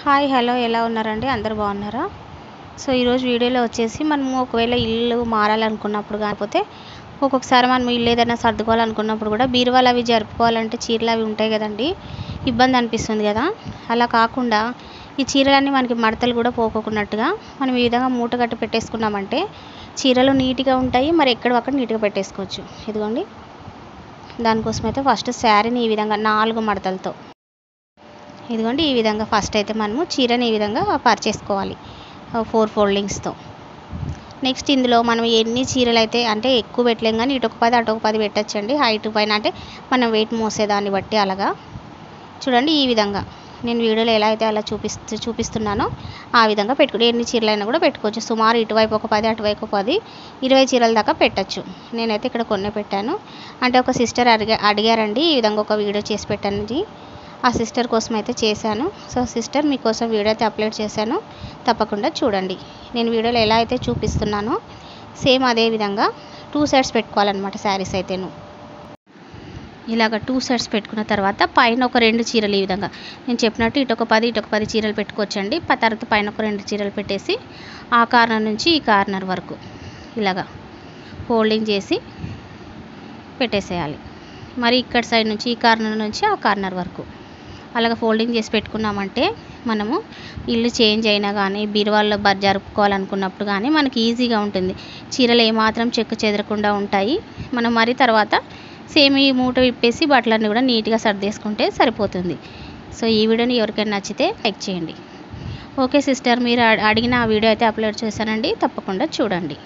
Hi hello ఎలా ఉన్నారండి? అందరూ బాగున్నారా? సో ఈరోజు వీడియోలో వచ్చేసి మనము ఒకవేళ ఇల్లు మారాలనుకున్నప్పుడు కాకపోతే ఒక్కొక్కసారి మనం ఇల్లు ఏదైనా సర్దుకోవాలనుకున్నప్పుడు కూడా బీరువాలు అవి జరుపుకోవాలంటే చీరలు అవి ఉంటాయి కదండి, ఇబ్బంది అనిపిస్తుంది కదా. అలా కాకుండా ఈ చీరలన్నీ మనకి మడతలు కూడా పోకోకున్నట్టుగా మనం ఈ విధంగా మూట కట్టి పెట్టేసుకున్నామంటే చీరలు నీట్గా ఉంటాయి, మరి ఎక్కడక్కడ నీట్గా పెట్టేసుకోవచ్చు. ఇదిగోండి, దానికోసం అయితే ఫస్ట్ శారీని ఈ విధంగా 4 మడతలతో ఇదిగోండి ఈ విధంగా ఫస్ట్ అయితే మనము చీరని ఈ విధంగా పరిచేసుకోవాలి 4 ఫోల్డింగ్స్తో. నెక్స్ట్ ఇందులో మనం ఎన్ని చీరలు అయితే అంటే ఎక్కువ పెట్టలేం కానీ ఇటు ఒక 10 అటు ఒక 10 పెట్టచ్చండి. హైట్ పైన అంటే మనం వెయిట్ మోసేదాన్ని బట్టి అలాగా చూడండి. ఈ విధంగా నేను వీడియోలో ఎలా అయితే అలా చూపిస్తున్నానో ఆ విధంగా పెట్టుకుని ఎన్ని చీరలైనా కూడా పెట్టుకోవచ్చు. సుమారు ఇటువైపు ఒక 10 అటువైపు 10 20 చీరల దాకా పెట్టచ్చు. నేనైతే ఇక్కడ కొన్ని పెట్టాను. అంటే ఒక సిస్టర్ అడిగారండి ఈ విధంగా ఒక వీడియో చేసి పెట్టండి, ఆ సిస్టర్ కోసం అయితే చేశాను. సో సిస్టర్ మీకోసం వీడియో అయితే అప్లోడ్ చేశాను, తప్పకుండా చూడండి. నేను వీడియోలో ఎలా అయితే చూపిస్తున్నానో సేమ్ అదే విధంగా 2 సైడ్స్ పెట్టుకోవాలన్నమాట. శారీస్ అయితేను ఇలాగ 2 సైడ్స్ పెట్టుకున్న తర్వాత పైన ఒక 2 చీరలు ఈ విధంగా నేను చెప్పినట్టు ఇటు ఒక 10 ఇటు ఒక 10 చీరలు పెట్టుకోవచ్చండి. తర్వాత పైన ఒక 2 చీరలు పెట్టేసి ఆ కార్నర్ నుంచి ఈ కార్నర్ వరకు ఇలాగా ఫోల్డింగ్ చేసి పెట్టేసేయాలి. మరి ఇక్కడ సైడ్ నుంచి ఈ కార్నర్ నుంచి ఆ కార్నర్ వరకు అలాగ ఫోల్డింగ్ చేసి పెట్టుకున్నామంటే మనము ఇల్లు చేంజ్ అయినా కానీ బీరువాల్లో జరుపుకోవాలనుకున్నప్పుడు కానీ మనకి ఈజీగా ఉంటుంది. చీరలు ఏమాత్రం చెక్కు చెదరకుండా ఉంటాయి. మనం మరి తర్వాత సేమ్ ఈ మూట విప్పేసి బట్టలన్నీ కూడా నీట్గా సర్దేసుకుంటే సరిపోతుంది. సో ఈ వీడియోని ఎవరికైనా నచ్చితే లైక్ చేయండి. ఓకే సిస్టర్, మీరు అడిగిన ఆ వీడియో అయితే అప్లోడ్ చేశానండి, తప్పకుండా చూడండి.